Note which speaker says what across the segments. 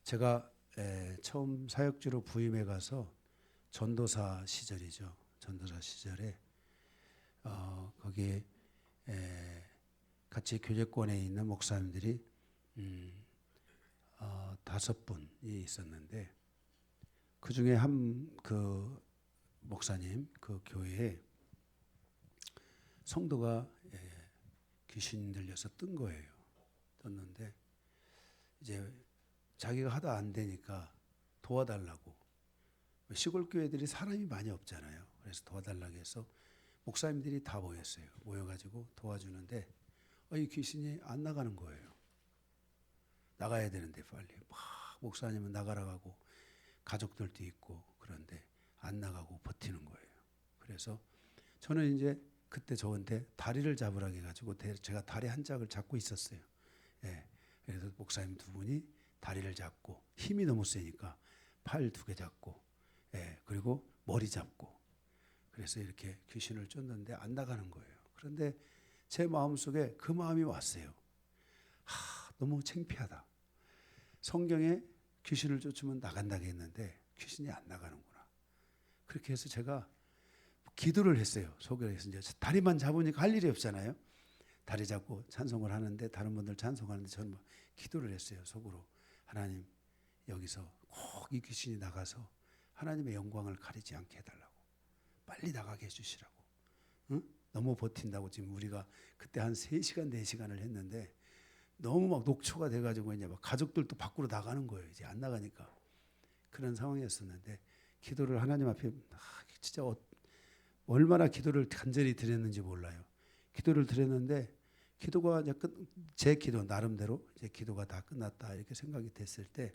Speaker 1: 제가 처음 사역지로 부임해 가서 전도사 시절이죠. 전도사 시절에 거기에 같이 교제권에 있는 목사님들이 5분이 있었는데 그 중에 한 그 목사님 그 교회에 성도가 귀신 들려서 뜬 거예요. 떴는데 이제 자기가 하다 안 되니까 도와달라고, 시골 교회들이 사람이 많이 없잖아요. 그래서 도와달라고 해서 목사님들이 다 모였어요. 모여가지고 도와주는데 이 귀신이 안 나가는 거예요. 나가야 되는데 빨리 막 목사님은 나가라고 하고 가족들도 있고 그런데 안 나가고 버티는 거예요. 그래서 저는 이제 그때 저한테 다리를 잡으라고 해가지고 제가 다리 한 짝을 잡고 있었어요. 그래서 목사님 두 분이 다리를 잡고, 힘이 너무 세니까 팔 2개 잡고, 그리고 머리 잡고, 그래서 이렇게 귀신을 쫓는데 안 나가는 거예요. 그런데 제 마음속에 그 마음이 왔어요. 너무 창피하다. 성경에 귀신을 쫓으면 나간다고 했는데 귀신이 안 나가는구나. 그렇게 해서 제가 기도를 했어요. 속에서 이제 다리만 잡으니까 할 일이 없잖아요. 다리 잡고 찬송을 하는데 다른 분들 찬송하는데 저는 막 기도를 했어요. 속으로. 하나님, 여기서 꼭 이 귀신이 나가서 하나님의 영광을 가리지 않게 해달라고, 빨리 나가게 해주시라고. 응? 너무 버틴다고. 지금 우리가 그때 한 3시간 4시간을 했는데 너무 막 녹초가 돼가지고 이제 막 가족들도 밖으로 나가는 거예요. 이제 안 나가니까. 그런 상황이었었는데 기도를 하나님 앞에 진짜 얼마나 기도를 간절히 드렸는지 몰라요. 기도를 드렸는데 기도가 이제 제 기도 나름대로 제 기도가 다 끝났다 이렇게 생각이 됐을 때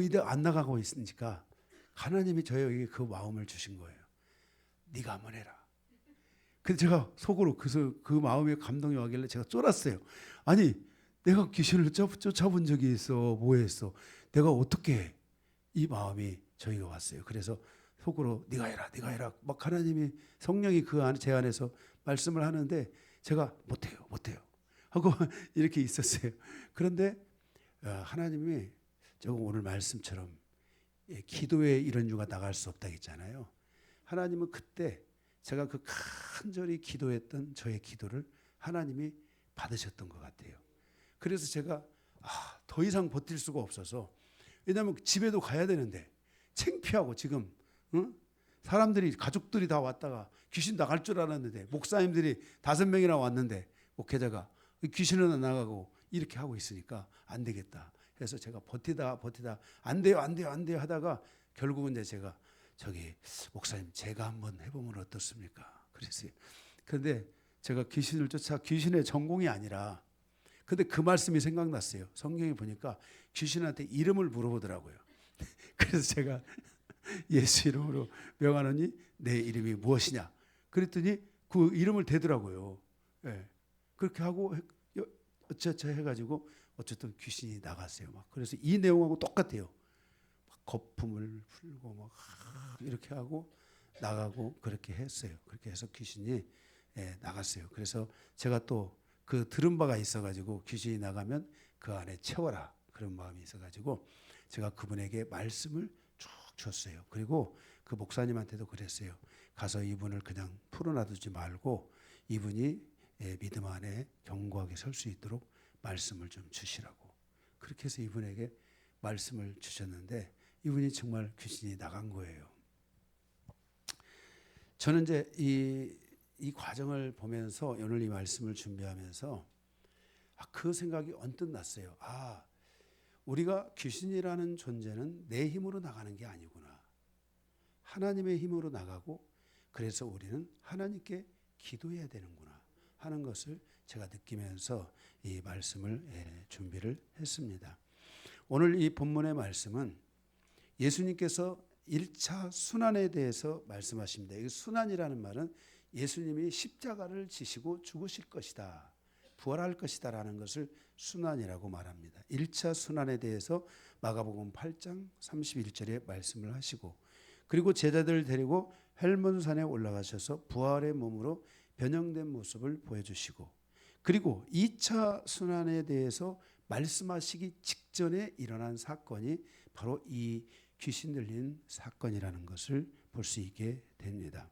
Speaker 1: 이제 안 나가고 있으니까 하나님이 저에게 그 마음을 주신 거예요. 네가 한번 해라. 근데 제가 속으로 그 마음에 감동이 와길래 제가 쫄았어요. 아니, 내가 귀신을 쫓아본 적이 있어. 뭐 했어? 내가 어떻게 해? 이 마음이 저희가 왔어요. 그래서 속으로 네가 해라. 막 하나님이, 성령이 제 안에서 말씀을 하는데 제가 못해요 하고 이렇게 있었어요. 그런데 하나님이 조금 오늘 말씀처럼 기도에 이런 유가 나갈 수 없다 했잖아요. 하나님은 그때 제가 그 간절히 기도했던 저의 기도를 하나님이 받으셨던 것 같아요. 그래서 제가 더 이상 버틸 수가 없어서, 왜냐하면 집에도 가야 되는데 창피하고 지금 사람들이, 가족들이 다 왔다가 귀신 나갈 줄 알았는데 목사님들이 5명이나 왔는데 목회자가 귀신은 안 나가고 이렇게 하고 있으니까 안 되겠다 해서 제가 버티다 안 돼요 하다가 결국은 이제 제가 저기 목사님 제가 한번 해보면 어떻습니까? 그랬어요. 그런데 제가 귀신을 쫓아, 귀신의 전공이 아니라, 근데 그 말씀이 생각났어요. 성경에 보니까 귀신한테 이름을 물어보더라고요. 그래서 제가 예수 이름으로 명하노니 내 이름이 무엇이냐 그랬더니 그 이름을 대더라고요. 그렇게 하고 어쩌 해가지고 어쨌든 귀신이 나갔어요. 막 그래서 이 내용하고 똑같아요. 막 거품을 풀고 막 이렇게 하고 나가고 그렇게 했어요. 그렇게 해서 귀신이 나갔어요. 그래서 제가 또 그 들은 바가 있어가지고 귀신이 나가면 그 안에 채워라 그런 마음이 있어가지고 제가 그분에게 말씀을 쭉 줬어요. 그리고 그 목사님한테도 그랬어요. 가서 이분을 그냥 풀어놔두지 말고 이분이 믿음 안에 견고하게 설 수 있도록 말씀을 좀 주시라고. 그렇게 해서 이분에게 말씀을 주셨는데 이분이 정말 귀신이 나간 거예요. 저는 이제 이 과정을 보면서 오늘 이 말씀을 준비하면서 그 생각이 언뜻 났어요. 우리가 귀신이라는 존재는 내 힘으로 나가는 게 아니구나. 하나님의 힘으로 나가고, 그래서 우리는 하나님께 기도해야 되는구나 하는 것을 제가 느끼면서 이 말씀을 준비를 했습니다. 오늘 이 본문의 말씀은 예수님께서 1차 순환에 대해서 말씀하십니다. 이 순환이라는 말은 예수님이 십자가를 지시고 죽으실 것이다, 부활할 것이다 라는 것을 순환이라고 말합니다. 1차 순환에 대해서 마가복음 8장 31절에 말씀을 하시고, 그리고 제자들을 데리고 헬몬산에 올라가셔서 부활의 몸으로 변형된 모습을 보여주시고, 그리고 2차 순환에 대해서 말씀하시기 직전에 일어난 사건이 바로 이 귀신 들린 사건이라는 것을 볼 수 있게 됩니다.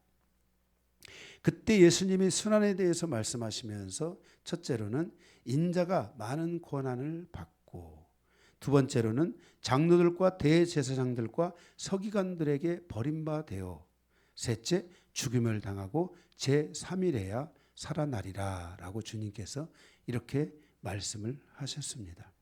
Speaker 1: 그때 예수님이 순환에 대해서 말씀하시면서 첫째로는 인자가 많은 고난을 받고, 두 번째로는 장로들과 대제사장들과 서기관들에게 버림받아 셋째 죽임을 당하고 제3일에야 살아나리라 라고 주님께서 이렇게 말씀을 하셨습니다.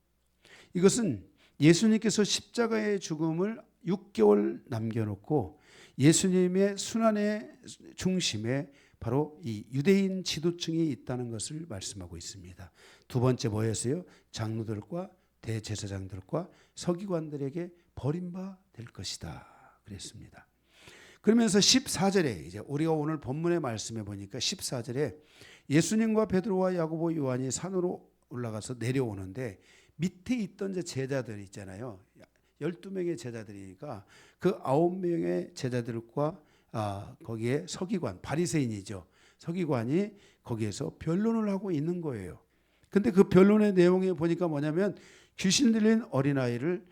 Speaker 1: 이것은 예수님께서 십자가의 죽음을 6개월 남겨놓고 예수님의 순환의 중심에 바로 이 유대인 지도층이 있다는 것을 말씀하고 있습니다. 두 번째 뭐였어요? 장로들과 대제사장들과 서기관들에게 버림받을 것이다 그랬습니다. 그러면서 14절에 이제 우리가 오늘 본문의 말씀에 보니까 14절에 예수님과 베드로와 야고보 요한이 산으로 올라가서 내려오는데 밑에 있던 제자들 있잖아요. 12명의 제자들이니까 그 9명의 제자들과 거기에 서기관, 바리새인이죠. 서기관이 거기에서 변론을 하고 있는 거예요. 근데 그 변론의 내용에 보니까 뭐냐면 귀신 들린 어린아이를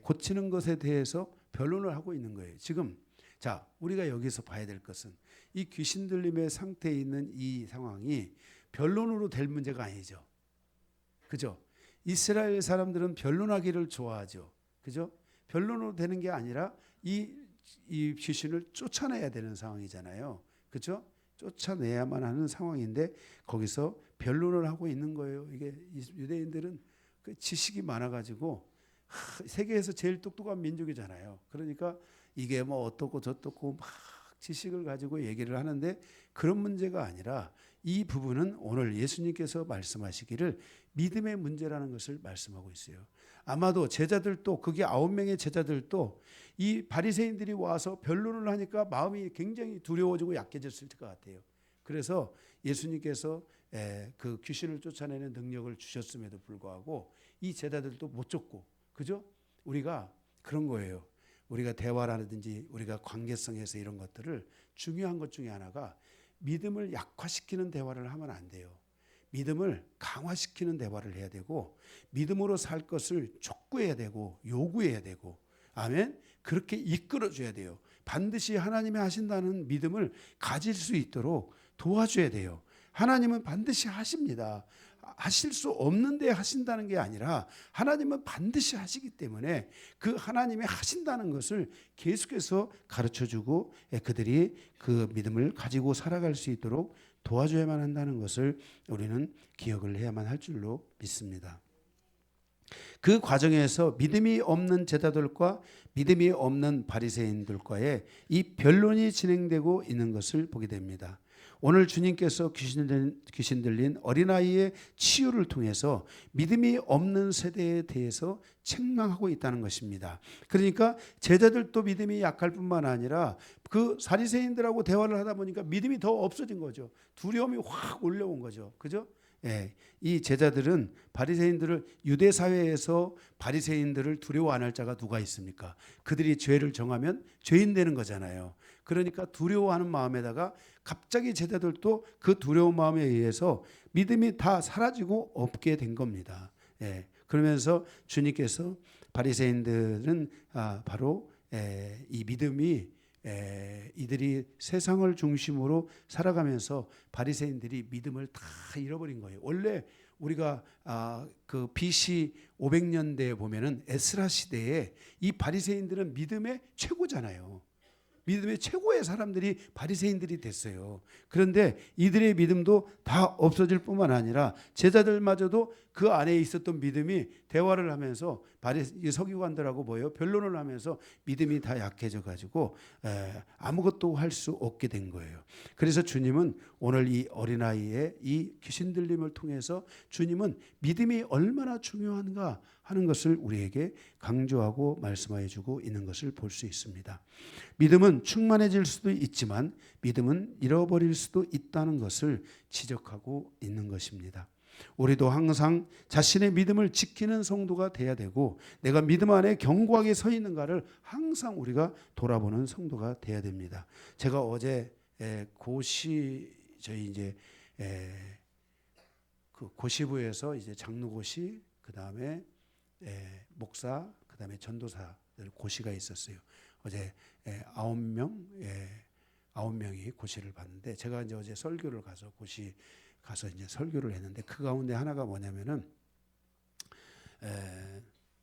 Speaker 1: 고치는 것에 대해서 변론을 하고 있는 거예요. 지금 자, 우리가 여기서 봐야 될 것은 이 귀신 들림의 상태에 있는 이 상황이 변론으로 될 문제가 아니죠. 그죠? 이스라엘 사람들은 변론하기를 좋아하죠. 그죠? 변론으로 되는 게 아니라 이 귀신을 쫓아내야 되는 상황이잖아요. 그죠? 쫓아내야만 하는 상황인데 거기서 변론을 하고 있는 거예요. 이게 유대인들은 그 지식이 많아가지고 세계에서 제일 똑똑한 민족이잖아요. 그러니까 이게 뭐 어떻고 저떻고 막 지식을 가지고 얘기를 하는데 그런 문제가 아니라 이 부분은 오늘 예수님께서 말씀하시기를 믿음의 문제라는 것을 말씀하고 있어요. 아마도 제자들도 그게 9명의 제자들도 이 바리새인들이 와서 변론을 하니까 마음이 굉장히 두려워지고 약해졌을 것 같아요. 그래서 예수님께서 그 귀신을 쫓아내는 능력을 주셨음에도 불구하고 이 제자들도 못 쫓고, 그죠? 우리가 그런 거예요. 우리가 대화라든지 우리가 관계성에서 이런 것들을 중요한 것 중에 하나가 믿음을 약화시키는 대화를 하면 안 돼요. 믿음을 강화시키는 대화를 해야 되고 믿음으로 살 것을 촉구해야 되고 요구해야 되고, 아멘. 그렇게 이끌어줘야 돼요. 반드시 하나님이 하신다는 믿음을 가질 수 있도록 도와줘야 돼요. 하나님은 반드시 하십니다. 하실 수 없는데 하신다는 게 아니라 하나님은 반드시 하시기 때문에 그 하나님이 하신다는 것을 계속해서 가르쳐주고 그들이 그 믿음을 가지고 살아갈 수 있도록 도와줘야만 한다는 것을 우리는 기억을 해야만 할 줄로 믿습니다. 그 과정에서 믿음이 없는 제자들과 믿음이 없는 바리새인들과의 이 변론이 진행되고 있는 것을 보게 됩니다. 오늘 주님께서 귀신 들린 어린아이의 치유를 통해서 믿음이 없는 세대에 대해서 책망하고 있다는 것입니다. 그러니까 제자들도 믿음이 약할 뿐만 아니라 그 바리새인들하고 대화를 하다 보니까 믿음이 더 없어진 거죠. 두려움이 확 올라온 거죠. 그죠? 예, 이 제자들은 바리새인들을, 유대 사회에서 바리새인들을 두려워 안 할 자가 누가 있습니까? 그들이 죄를 정하면 죄인 되는 거잖아요. 그러니까 두려워하는 마음에다가 갑자기 제자들도 그 두려운 마음에 의해서 믿음이 다 사라지고 없게 된 겁니다. 예, 그러면서 주님께서 바리새인들은 바로 이 믿음이 이들이 세상을 중심으로 살아가면서 바리새인들이 믿음을 다 잃어버린 거예요. 원래 우리가 그 BC 500년대에 보면은 에스라 시대에 이 바리새인들은 믿음의 최고잖아요. 믿음의 최고의 사람들이 바리새인들이 됐어요. 그런데 이들의 믿음도 다 없어질 뿐만 아니라 제자들마저도 그 안에 있었던 믿음이 대화를 하면서 서기관들하고 변론을 하면서 믿음이 다 약해져 가지고 아무것도 할 수 없게 된 거예요. 그래서 주님은 오늘 이 어린아이의 이 귀신 들림을 통해서 주님은 믿음이 얼마나 중요한가 하는 것을 우리에게 강조하고 말씀해 주고 있는 것을 볼 수 있습니다. 믿음은 충만해질 수도 있지만 믿음은 잃어버릴 수도 있다는 것을 지적하고 있는 것입니다. 우리도 항상 자신의 믿음을 지키는 성도가 돼야 되고 내가 믿음 안에 견고하게 서 있는가를 항상 우리가 돌아보는 성도가 돼야 됩니다. 제가 어제 저희 이제 그 고시부에서 이제 장로고시, 그 다음에 목사, 그다음에 전도사들 고시가 있었어요. 어제 9명, 9명이 고시를 받는데 제가 이제 어제 설교를 가서 고시 가서 이제 설교를 했는데 그 가운데 하나가 뭐냐면은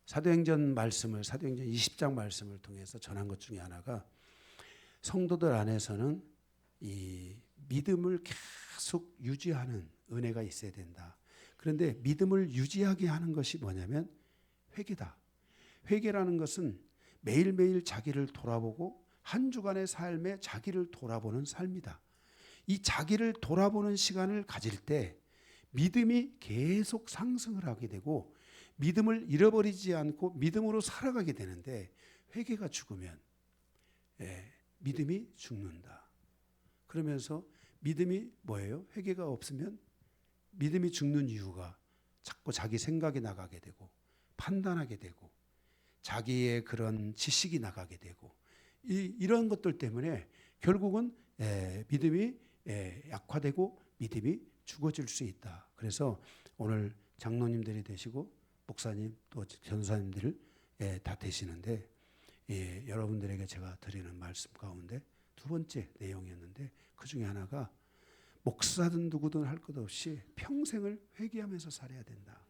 Speaker 1: 사도행전 20장 말씀을 통해서 전한 것 중에 하나가 성도들 안에서는 이 믿음을 계속 유지하는 은혜가 있어야 된다. 그런데 믿음을 유지하게 하는 것이 뭐냐면 회개다. 회개라는 것은 매일매일 자기를 돌아보고 한 주간의 삶에 자기를 돌아보는 삶이다. 이 자기를 돌아보는 시간을 가질 때 믿음이 계속 상승을 하게 되고 믿음을 잃어버리지 않고 믿음으로 살아가게 되는데 회개가 죽으면 믿음이 죽는다. 그러면서 믿음이 뭐예요? 회개가 없으면 믿음이 죽는 이유가 자꾸 자기 생각이 나가게 되고 판단하게 되고 자기의 그런 지식이 나가게 되고 이런 것들 때문에 결국은 믿음이 약화되고 믿음이 죽어질 수 있다. 그래서 오늘 장로님들이 되시고 목사님 또 전사님들 다 되시는데 여러분들에게 제가 드리는 말씀 가운데 두 번째 내용이었는데 그 중에 하나가 목사든 누구든 할 것 없이 평생을 회개하면서 살아야 된다.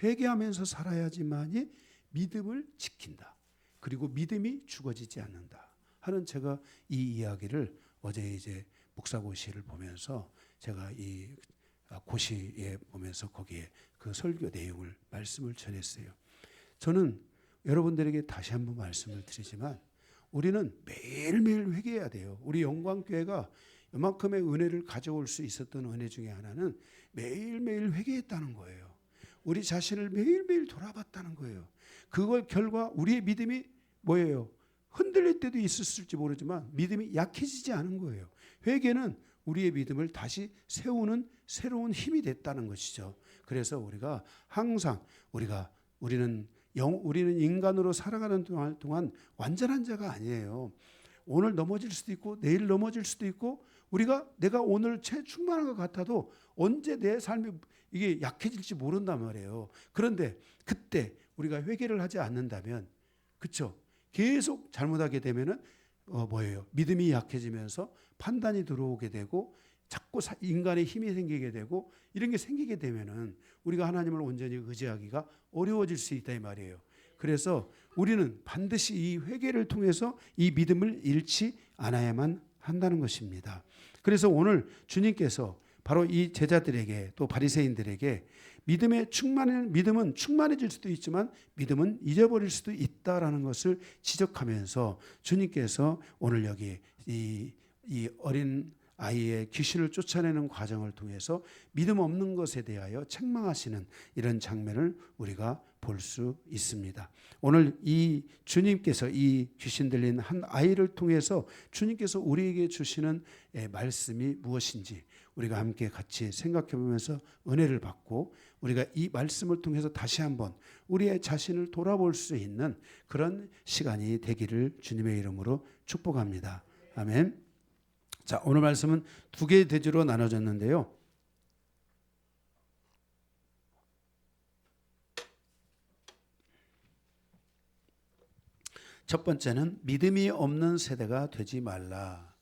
Speaker 1: 회개하면서 살아야지만이 믿음을 지킨다. 그리고 믿음이 죽어지지 않는다 하는 제가 이 이야기를 어제 이제 목사고시를 보면서 제가 이 고시에 보면서 거기에 그 설교 내용을 말씀을 전했어요. 저는 여러분들에게 다시 한번 말씀을 드리지만 우리는 매일매일 회개해야 돼요. 우리 영광교회가 이만큼의 은혜를 가져올 수 있었던 은혜 중에 하나는 매일매일 회개했다는 거예요. 우리 자신을 매일매일 돌아봤다는 거예요. 그걸 결과 우리의 믿음이 뭐예요? 흔들릴 때도 있었을지 모르지만 믿음이 약해지지 않은 거예요. 회개는 우리의 믿음을 다시 세우는 새로운 힘이 됐다는 것이죠. 그래서 우리가 항상 우리는 인간으로 살아가는 동안 완전한 자가 아니에요. 오늘 넘어질 수도 있고 내일 넘어질 수도 있고 내가 오늘 충만한 것 같아도 언제 내 삶이 이게 약해질지 모른단 말이에요. 그런데 그때 우리가 회개를 하지 않는다면 그렇죠? 계속 잘못하게 되면은 뭐예요? 믿음이 약해지면서 판단이 들어오게 되고 자꾸 인간의 힘이 생기게 되고 이런 게 생기게 되면은 우리가 하나님을 온전히 의지하기가 어려워질 수 있다 이 말이에요. 그래서 우리는 반드시 이 회개를 통해서 이 믿음을 잃지 않아야만 한다는 것입니다. 그래서 오늘 주님께서 바로 이 제자들에게 또 바리새인들에게 믿음은 충만해질 수도 있지만 믿음은 잊어버릴 수도 있다라는 것을 지적하면서 주님께서 오늘 여기 이 어린 아이의 귀신을 쫓아내는 과정을 통해서 믿음 없는 것에 대하여 책망하시는 이런 장면을 우리가 볼 수 있습니다. 오늘 이 주님께서 이 귀신 들린 한 아이를 통해서 주님께서 우리에게 주시는 말씀이 무엇인지 우리가 함께 같이 생각해 보면서 은혜를 받고 우리가 이 말씀을 통해서 다시 한번 우리의 자신을 돌아볼 수 있는 그런 시간이 되기를 주님의 이름으로 축복합니다. 아멘. 자, 오늘 말씀은 두 개의 대주로 나눠졌는데요. 첫 번째는 믿음이 없는 세대가 되지 말라.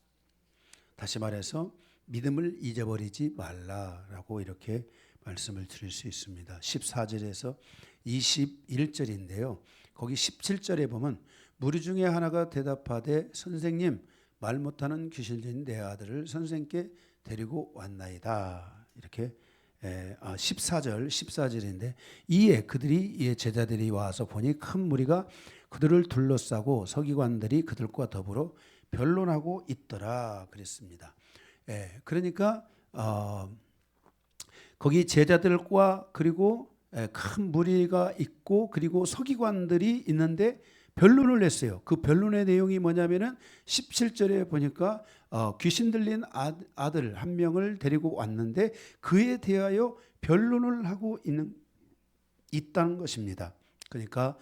Speaker 1: 다시 말해서 믿음을 잊어버리지 말라라고 이렇게 말씀을 드릴 수 있습니다. 14절에서 21절인데요. 거기 17절에 보면 무리 중에 하나가 대답하되 선생님 말 못하는 귀신 들린 내 아들을 선생께 데리고 왔나이다. 이렇게 14절인데 이에 제자들이 와서 보니 큰 무리가 그들을 둘러싸고 서기관들이 그들과 더불어 변론하고 있더라 그랬습니다. 그러니까 거기 제자들과 그리고 큰 무리가 있고 그리고 서기관들이 있는데 변론을 했어요. 그 변론의 내용이 뭐냐면은 17절에 보니까 귀신 들린 아들 한 명을 데리고 왔는데 그에 대하여 변론을 하고 있다는 것입니다. 그러니까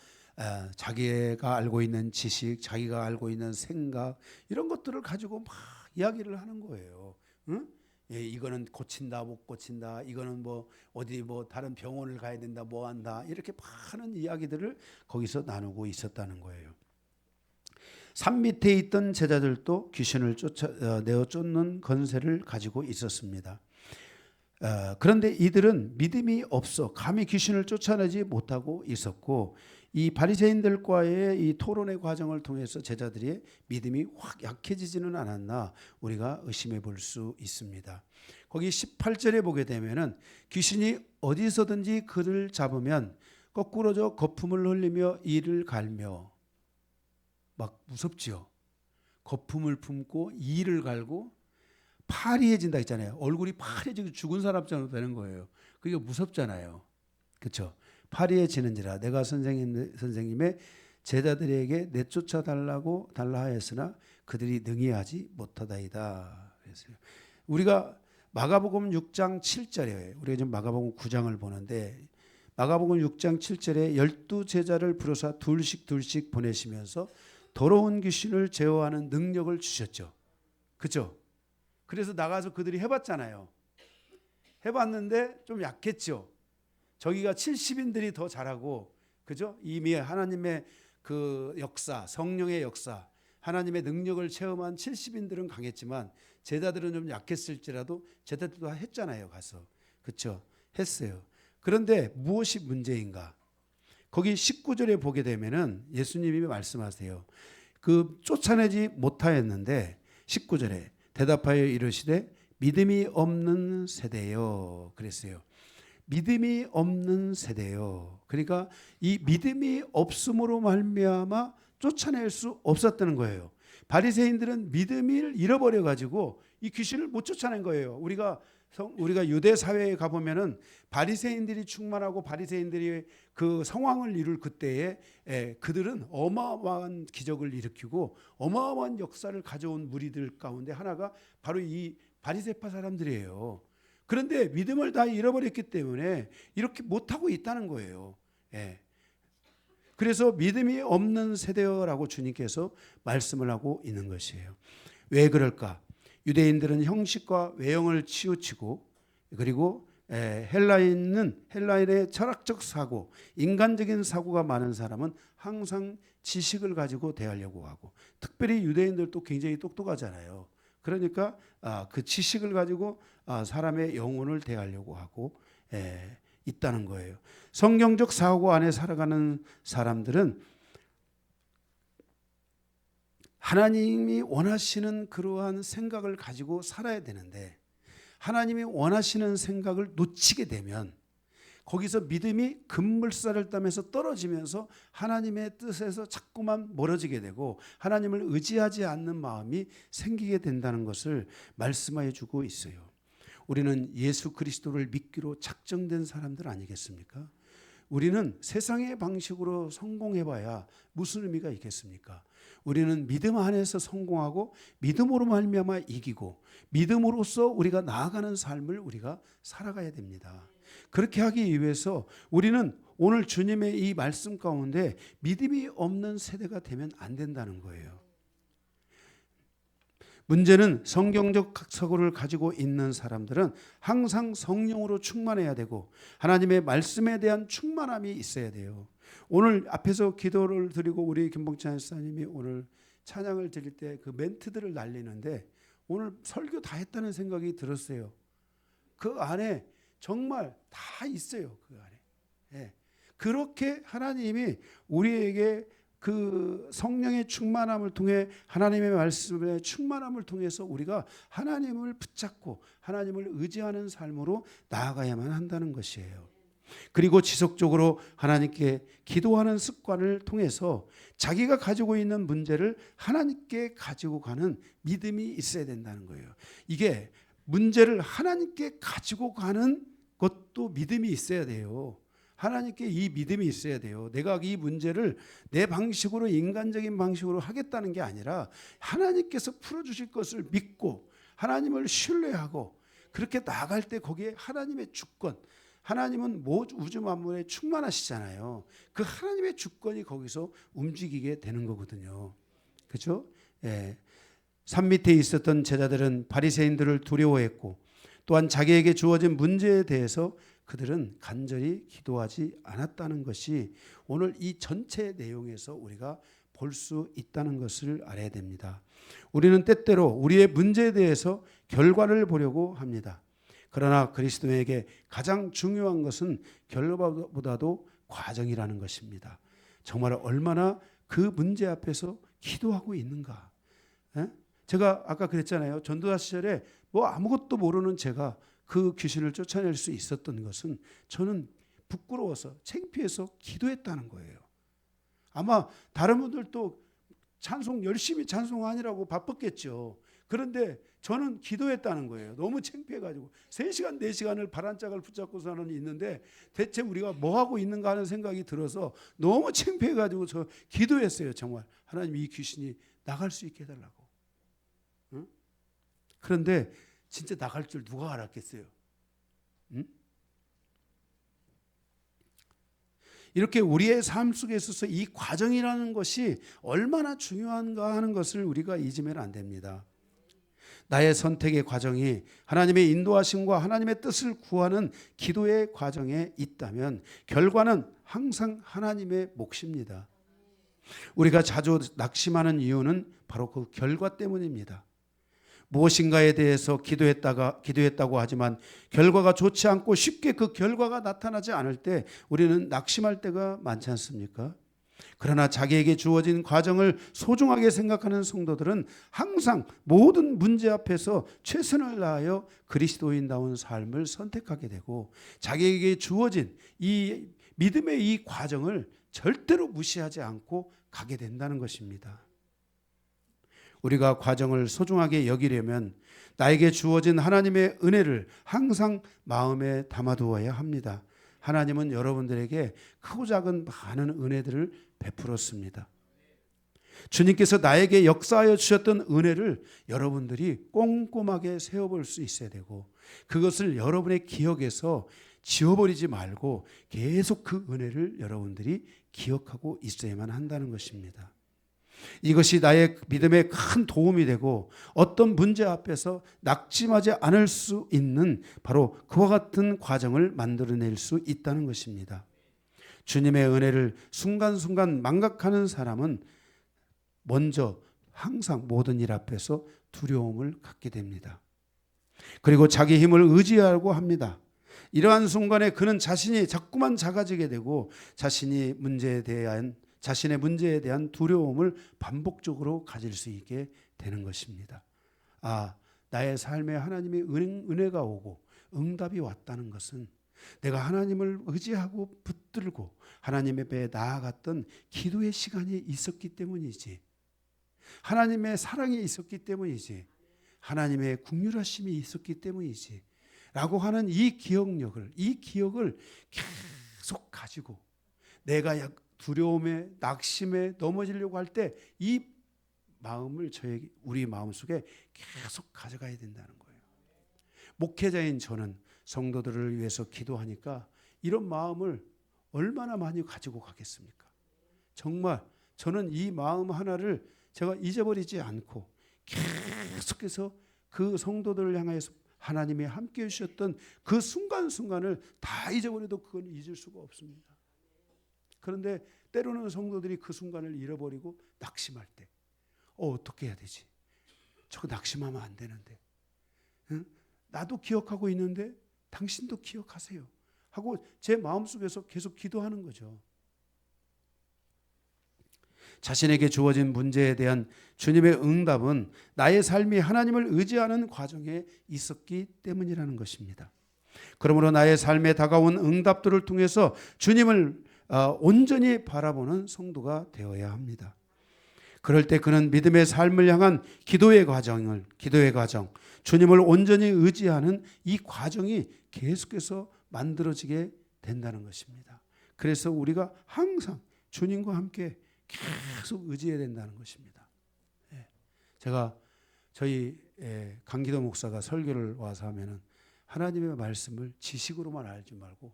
Speaker 1: 자기가 알고 있는 지식, 자기가 알고 있는 생각 이런 것들을 가지고 막 이야기를 하는 거예요. 응? 이거는 고친다 못 고친다, 이거는 뭐 어디 뭐 다른 병원을 가야 된다 뭐 한다, 이렇게 많은 이야기들을 거기서 나누고 있었다는 거예요. 산 밑에 있던 제자들도 귀신을 내어 쫓는 권세를 가지고 있었습니다. 그런데 이들은 믿음이 없어 감히 귀신을 쫓아내지 못하고 있었고, 이 바리새인들과의 이 토론의 과정을 통해서 제자들의 믿음이 확 약해지지는 않았나 우리가 의심해 볼 수 있습니다. 거기 18절에 보게 되면은 귀신이 어디서든지 그를 잡으면 거꾸로져 거품을 흘리며 이를 갈며, 막 무섭지요. 거품을 품고 이를 갈고 파리해진다 했잖아요. 얼굴이 파리해지고 죽은 사람처럼 되는 거예요. 그게 무섭잖아요. 그렇죠? 파리해지는지라 내가 선생님의 제자들에게 내쫓아 달라고 달라 하였으나 그들이 능히하지 못하다이다. 그랬어요. 우리가 마가복음 6장 7절에, 우리가 지금 마가복음 9장을 보는데 마가복음 6장 7절에 12제자를 부르사 둘씩 보내시면서 더러운 귀신을 제어하는 능력을 주셨죠. 그렇죠? 그래서 나가서 그들이 해봤잖아요. 해봤는데 좀 약했죠. 저기가 70인들이 더 잘하고, 그죠? 이미 하나님의 그 역사, 성령의 역사, 하나님의 능력을 체험한 70인들은 강했지만 제자들은 좀 약했을지라도 제자들도 했잖아요. 가서. 그렇죠? 했어요. 그런데 무엇이 문제인가? 거기 19절에 보게 되면은 예수님이 말씀하세요. 그 쫓아내지 못하였는데 19절에 대답하여 이르시되 믿음이 없는 세대요. 그랬어요. 믿음이 없는 세대요. 그러니까 이 믿음이 없음으로 말미암아 쫓아낼 수 없었다는 거예요. 바리새인들은 믿음을 잃어버려 가지고 이 귀신을 못 쫓아낸 거예요. 우리가 유대 사회에 가 보면은 바리새인들이 충만하고 바리새인들이 그 성왕을 이룰 그때에 그들은 어마어마한 기적을 일으키고 어마어마한 역사를 가져온 무리들 가운데 하나가 바로 이 바리새파 사람들이에요. 그런데 믿음을 다 잃어버렸기 때문에 이렇게 못하고 있다는 거예요. 그래서 믿음이 없는 세대라고 주님께서 말씀을 하고 있는 것이에요. 왜 그럴까? 유대인들은 형식과 외형을 치우치고, 그리고 헬라인의 철학적 사고, 인간적인 사고가 많은 사람은 항상 지식을 가지고 대하려고 하고, 특별히 유대인들도 굉장히 똑똑하잖아요. 그러니까 그 지식을 가지고 사람의 영혼을 대하려고 하고 있다는 거예요. 성경적 사고 안에 살아가는 사람들은 하나님이 원하시는 그러한 생각을 가지고 살아야 되는데, 하나님이 원하시는 생각을 놓치게 되면 거기서 믿음이 급물살을 따면서 떨어지면서 하나님의 뜻에서 자꾸만 멀어지게 되고 하나님을 의지하지 않는 마음이 생기게 된다는 것을 말씀해 주고 있어요. 우리는 예수 그리스도를 믿기로 작정된 사람들 아니겠습니까? 우리는 세상의 방식으로 성공해봐야 무슨 의미가 있겠습니까? 우리는 믿음 안에서 성공하고 믿음으로 말미암아 이기고 믿음으로써 우리가 나아가는 삶을 우리가 살아가야 됩니다. 그렇게 하기 위해서 우리는 오늘 주님의 이 말씀 가운데 믿음이 없는 세대가 되면 안 된다는 거예요. 문제는 성경적 사고를 가지고 있는 사람들은 항상 성령으로 충만해야 되고 하나님의 말씀에 대한 충만함이 있어야 돼요. 오늘 앞에서 기도를 드리고 우리 김봉찬 목사님이 오늘 찬양을 드릴 때 그 멘트들을 날리는데 오늘 설교 다 했다는 생각이 들었어요. 그 안에 정말 다 있어요. 그 안에. 그렇게 하나님이 우리에게 그 성령의 충만함을 통해 하나님의 말씀의 충만함을 통해서 우리가 하나님을 붙잡고 하나님을 의지하는 삶으로 나아가야만 한다는 것이에요. 그리고 지속적으로 하나님께 기도하는 습관을 통해서 자기가 가지고 있는 문제를 하나님께 가지고 가는 믿음이 있어야 된다는 거예요. 이게 문제를 하나님께 가지고 가는 것도 믿음이 있어야 돼요. 하나님께 이 믿음이 있어야 돼요. 내가 이 문제를 내 방식으로 인간적인 방식으로 하겠다는 게 아니라 하나님께서 풀어주실 것을 믿고 하나님을 신뢰하고 그렇게 나아갈 때 거기에 하나님의 주권, 하나님은 우주 만물에 충만하시잖아요. 그 하나님의 주권이 거기서 움직이게 되는 거거든요. 그렇죠? 산 밑에 있었던 제자들은 바리새인들을 두려워했고 또한 자기에게 주어진 문제에 대해서 그들은 간절히 기도하지 않았다는 것이 오늘 이 전체 내용에서 우리가 볼 수 있다는 것을 알아야 됩니다. 우리는 때때로 우리의 문제에 대해서 결과를 보려고 합니다. 그러나 그리스도에게 가장 중요한 것은 결과보다도 과정이라는 것입니다. 정말 얼마나 그 문제 앞에서 기도하고 있는가. 제가 아까 그랬잖아요. 전도사 시절에 뭐 아무것도 모르는 제가 그 귀신을 쫓아낼 수 있었던 것은 저는 부끄러워서 창피해서 기도했다는 거예요. 아마 다른 분들도 찬송 열심히 찬송하느라고 바빴겠죠. 그런데 저는 기도했다는 거예요. 너무 창피해가지고 3시간 4시간을 바람짝을 붙잡고서는 있는데 대체 우리가 뭐하고 있는가 하는 생각이 들어서 너무 창피해가지고 저 기도했어요. 정말 하나님 이 귀신이 나갈 수 있게 해달라고. 응? 그런데 진짜 나갈 줄 누가 알았겠어요? 응? 이렇게 우리의 삶 속에 있어서 이 과정이라는 것이 얼마나 중요한가 하는 것을 우리가 잊으면 안 됩니다. 나의 선택의 과정이 하나님의 인도하심과 하나님의 뜻을 구하는 기도의 과정에 있다면 결과는 항상 하나님의 몫입니다. 우리가 자주 낙심하는 이유는 바로 그 결과 때문입니다. 무엇인가에 대해서 기도했다고 하지만 결과가 좋지 않고 쉽게 그 결과가 나타나지 않을 때 우리는 낙심할 때가 많지 않습니까? 그러나 자기에게 주어진 과정을 소중하게 생각하는 성도들은 항상 모든 문제 앞에서 최선을 다하여 그리스도인다운 삶을 선택하게 되고 자기에게 주어진 이 믿음의 이 과정을 절대로 무시하지 않고 가게 된다는 것입니다. 우리가 과정을 소중하게 여기려면 나에게 주어진 하나님의 은혜를 항상 마음에 담아두어야 합니다. 하나님은 여러분들에게 크고 작은 많은 은혜들을 베풀었습니다. 주님께서 나에게 역사하여 주셨던 은혜를 여러분들이 꼼꼼하게 세워볼 수 있어야 되고 그것을 여러분의 기억에서 지워버리지 말고 계속 그 은혜를 여러분들이 기억하고 있어야만 한다는 것입니다. 이것이 나의 믿음에 큰 도움이 되고 어떤 문제 앞에서 낙심하지 않을 수 있는 바로 그와 같은 과정을 만들어낼 수 있다는 것입니다. 주님의 은혜를 순간순간 망각하는 사람은 먼저 항상 모든 일 앞에서 두려움을 갖게 됩니다. 그리고 자기 힘을 의지하려고 합니다. 이러한 순간에 그는 자신이 자꾸만 작아지게 되고 자신의 문제에 대한 두려움을 반복적으로 가질 수 있게 되는 것입니다. 나의 삶에 하나님의 은혜가 오고 응답이 왔다는 것은 내가 하나님을 의지하고 붙들고 하나님 앞에 나아갔던 기도의 시간이 있었기 때문이지, 하나님의 사랑이 있었기 때문이지, 하나님의 긍휼하심이 있었기 때문이지 라고 하는 이 기억을 계속 가지고 내가 두려움에 낙심에 넘어지려고 할 때 이 마음을 우리 마음속에 계속 가져가야 된다는 거예요. 목회자인 저는 성도들을 위해서 기도하니까 이런 마음을 얼마나 많이 가지고 가겠습니까? 정말 저는 이 마음 하나를 제가 잊어버리지 않고 계속해서 그 성도들을 향해서 하나님이 함께해 주셨던 그 순간순간을 다 잊어버려도 그건 잊을 수가 없습니다. 그런데 때로는 성도들이 그 순간을 잃어버리고 낙심할 때 어떻게 해야 되지? 저거 낙심하면 안 되는데, 응? 나도 기억하고 있는데 당신도 기억하세요 하고 제 마음속에서 계속 기도하는 거죠. 자신에게 주어진 문제에 대한 주님의 응답은 나의 삶이 하나님을 의지하는 과정에 있었기 때문이라는 것입니다. 그러므로 나의 삶에 다가온 응답들을 통해서 주님을 온전히 바라보는 성도가 되어야 합니다. 그럴 때 그는 믿음의 삶을 향한 기도의 과정, 주님을 온전히 의지하는 이 과정이 계속해서 만들어지게 된다는 것입니다. 그래서 우리가 항상 주님과 함께 계속 의지해야 된다는 것입니다. 제가 저희 강기도 목사가 설교를 와서 하면은 하나님의 말씀을 지식으로만 알지 말고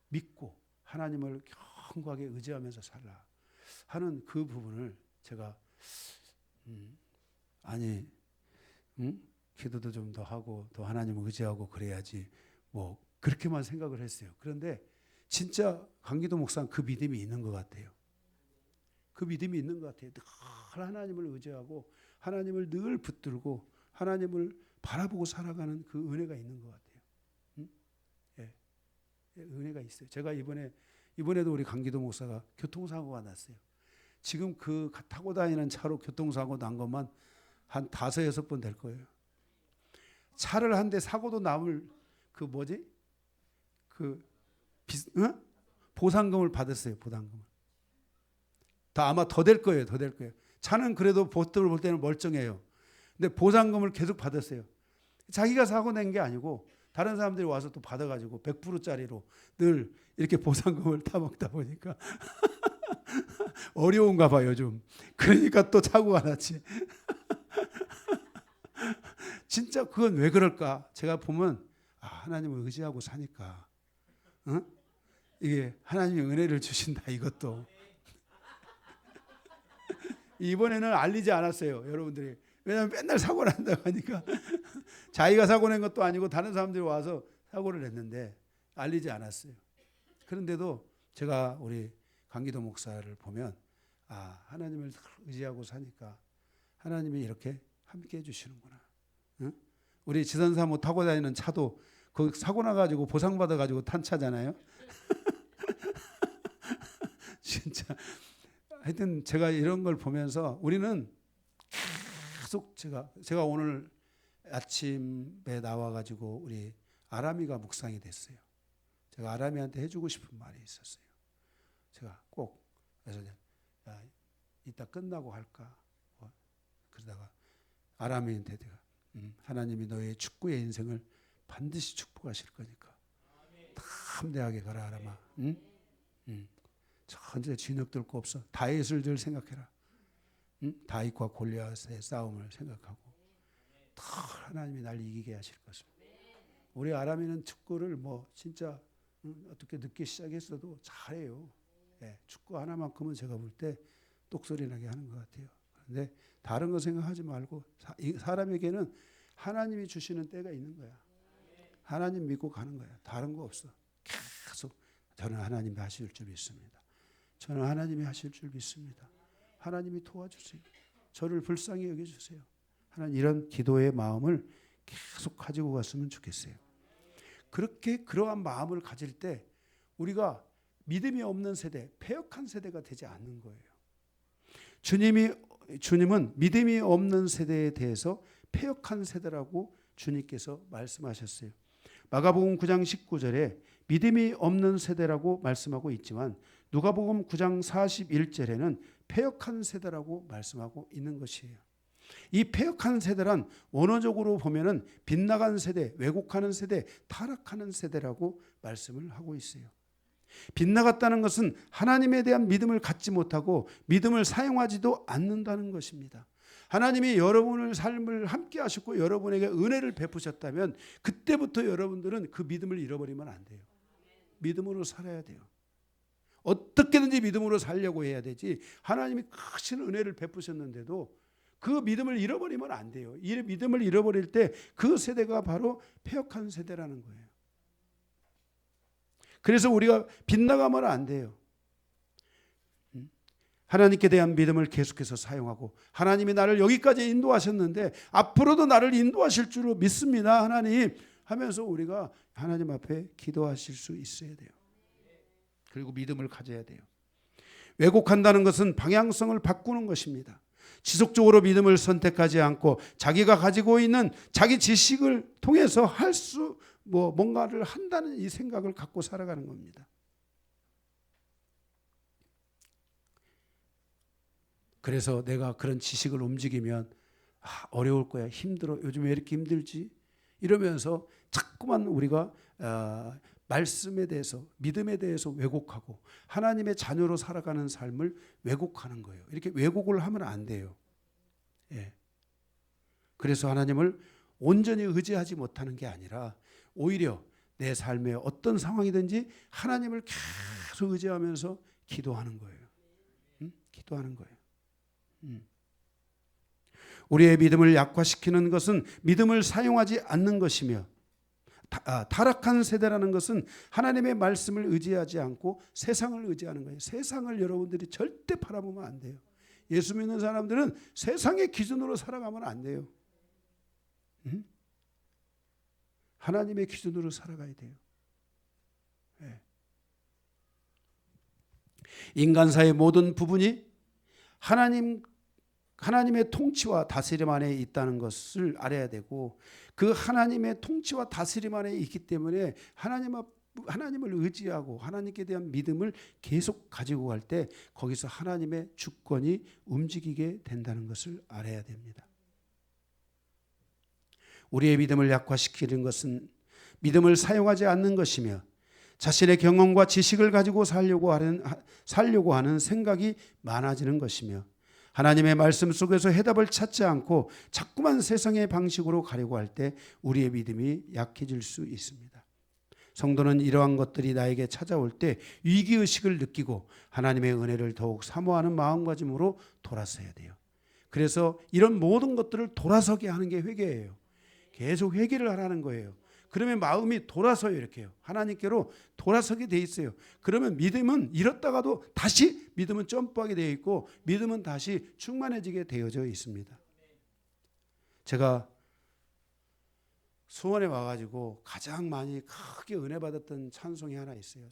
Speaker 1: 믿고 하나님을 견고하게 의지하면서 살라 하는 그 부분을 제가 기도도 좀 더 하고 또 하나님을 의지하고 그래야지 뭐 그렇게만 생각을 했어요. 그런데 진짜 강기도 목사는 그 믿음이 있는 것 같아요. 그 믿음이 있는 것 같아요. 늘 하나님을 의지하고 하나님을 늘 붙들고 하나님을 바라보고 살아가는 그 은혜가 있는 것 같아요. 응? 예. 은혜가 있어요. 제가 이번에도 우리 강기도 목사가 교통사고가 났어요. 지금 그 타고 다니는 차로 교통사고 난 것만 한 5-6번 될 거예요. 차를 한 대 사고도 남을 보상금을 받았어요. 보상금을. 아마 더 될 거예요. 더 될 거예요. 차는 그래도 보통을 볼 때는 멀쩡해요. 근데 보상금을 계속 받았어요. 자기가 사고 낸 게 아니고 다른 사람들이 와서 또 받아가지고 100%짜리로 늘 이렇게 보상금을 타먹다 보니까 어려운가 봐요, 좀. 그러니까 또 사고가 났지. 진짜 그건 왜 그럴까? 제가 보면 하나님을 의지하고 사니까 이게 하나님이 은혜를 주신다, 이것도. 이번에는 알리지 않았어요, 여러분들이. 왜냐하면 맨날 사고 난다고 하니까 자기가 사고 낸 것도 아니고 다른 사람들이 와서 사고를 냈는데 알리지 않았어요. 그런데도 제가 우리 강기도 목사를 보면 하나님을 의지하고 사니까 하나님이 이렇게 함께 해주시는구나. 응? 우리 지선사모 타고 다니는 차도 그 사고 나가지고 보상받아가지고 탄 차잖아요. 진짜 하여튼 제가 이런 걸 보면서 우리는 계속 제가 오늘 아침에 나와가지고 우리 아람이가 묵상이 됐어요. 제가 아람이한테 해주고 싶은 말이 있었어요. 제가 꼭 그래서 이따 끝나고 할까 그러다가 아람이한테 내가 하나님이 너의 축구의 인생을 반드시 축복하실 거니까 담대하게 가라 아람아. 전체 진흙들 거 없어. 다윗을 늘 생각해라. 다윗과 골리앗의 싸움을 생각하고 하나님이 날 이기게 하실 것을. 우리 아람이는 축구를 뭐 진짜 어떻게 늦게 시작했어도 잘해요. 예, 축구 하나만큼은 제가 볼 때 똑소리 나게 하는 것 같아요. 그런데 다른 거 생각하지 말고 사람에게는 하나님이 주시는 때가 있는 거야. 하나님 믿고 가는 거야. 다른 거 없어. 계속 저는 하나님이 하실 줄 믿습니다. 저는 하나님이 하실 줄 믿습니다. 하나님이 도와주세요. 저를 불쌍히 여겨주세요. 하나님 이런 기도의 마음을 계속 가지고 갔으면 좋겠어요. 그러한 마음을 가질 때 우리가 믿음이 없는 세대, 패역한 세대가 되지 않는 거예요. 주님은 믿음이 없는 세대에 대해서 패역한 세대라고 주님께서 말씀하셨어요. 마가복음 9장 19절에 믿음이 없는 세대라고 말씀하고 있지만 누가복음 9장 41절에는 패역한 세대라고 말씀하고 있는 것이에요. 이 패역한 세대란 원어적으로 보면은 빗나간 세대, 왜곡하는 세대, 타락하는 세대라고 말씀을 하고 있어요. 빗나갔다는 것은 하나님에 대한 믿음을 갖지 못하고 믿음을 사용하지도 않는다는 것입니다. 하나님이 여러분의 삶을 함께 하셨고 여러분에게 은혜를 베푸셨다면 그때부터 여러분들은 그 믿음을 잃어버리면 안 돼요. 믿음으로 살아야 돼요. 어떻게든지 믿음으로 살려고 해야 되지. 하나님이 크신 은혜를 베푸셨는데도 그 믿음을 잃어버리면 안 돼요. 이 믿음을 잃어버릴 때 그 세대가 바로 패역한 세대라는 거예요. 그래서 우리가 빗나가면 안 돼요. 하나님께 대한 믿음을 계속해서 사용하고 하나님이 나를 여기까지 인도하셨는데 앞으로도 나를 인도하실 줄 믿습니다. 하나님 하면서 우리가 하나님 앞에 기도하실 수 있어야 돼요. 그리고 믿음을 가져야 돼요. 왜곡한다는 것은 방향성을 바꾸는 것입니다. 지속적으로 믿음을 선택하지 않고 자기가 가지고 있는 자기 지식을 통해서 뭔가를 한다는 이 생각을 갖고 살아가는 겁니다. 그래서 내가 그런 지식을 움직이면 어려울 거야, 힘들어, 요즘 왜 이렇게 힘들지? 이러면서 자꾸만 우리가 말씀에 대해서 믿음에 대해서 왜곡하고 하나님의 자녀로 살아가는 삶을 왜곡하는 거예요. 이렇게 왜곡을 하면 안 돼요. 예. 그래서 하나님을 온전히 의지하지 못하는 게 아니라 오히려 내 삶의 어떤 상황이든지 하나님을 계속 의지하면서 기도하는 거예요. 기도하는 거예요. 우리의 믿음을 약화시키는 것은 믿음을 사용하지 않는 것이며, 타락한 세대라는 것은 하나님의 말씀을 의지하지 않고 세상을 의지하는 거예요. 세상을 여러분들이 절대 바라보면 안 돼요. 예수 믿는 사람들은 세상의 기준으로 살아가면 안 돼요. 하나님의 기준으로 살아가야 돼요. 네. 인간사의 모든 부분이 하나님의 통치와 다스림 안에 있다는 것을 알아야 되고, 그 하나님의 통치와 다스림 안에 있기 때문에 하나님을 의지하고 하나님께 대한 믿음을 계속 가지고 갈 때 거기서 하나님의 주권이 움직이게 된다는 것을 알아야 됩니다. 우리의 믿음을 약화시키는 것은 믿음을 사용하지 않는 것이며, 자신의 경험과 지식을 가지고 살려고 하는 생각이 많아지는 것이며, 하나님의 말씀 속에서 해답을 찾지 않고 자꾸만 세상의 방식으로 가려고 할 때 우리의 믿음이 약해질 수 있습니다. 성도는 이러한 것들이 나에게 찾아올 때 위기의식을 느끼고 하나님의 은혜를 더욱 사모하는 마음가짐으로 돌아서야 돼요. 그래서 이런 모든 것들을 돌아서게 하는 게 회개예요. 계속 회개를 하라는 거예요. 그러면 마음이 돌아서요. 이렇게요. 하나님께로 돌아서게 돼 있어요. 그러면 믿음은 잃었다가도 다시 믿음은 점프하게 되어 있고, 믿음은 다시 충만해지게 되어져 있습니다. 제가 수원에 와가지고 가장 많이 크게 은혜 받았던 찬송이 하나 있어요.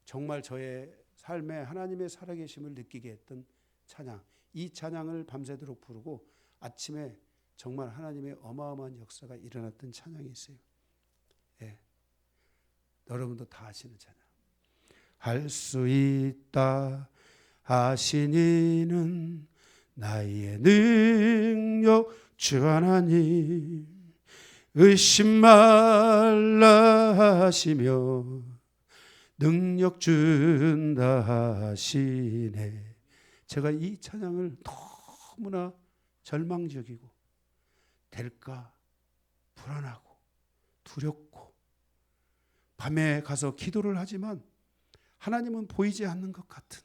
Speaker 1: 정말 저의 삶에 하나님의 살아계심을 느끼게 했던 찬양. 이 찬양을 밤새도록 부르고 아침에 정말 하나님의 어마어마한 역사가 일어났던 찬양이 있어요. 예. 여러분도 다 아시는 찬양. 할 수 있다 하신 이는 나의 능력 주 하나님, 의심 말라 하시며 능력 준다 하시네. 제가 이 찬양을 너무나 절망적이고 될까 불안하고 두렵고 밤에 가서 기도를 하지만 하나님은 보이지 않는 것 같은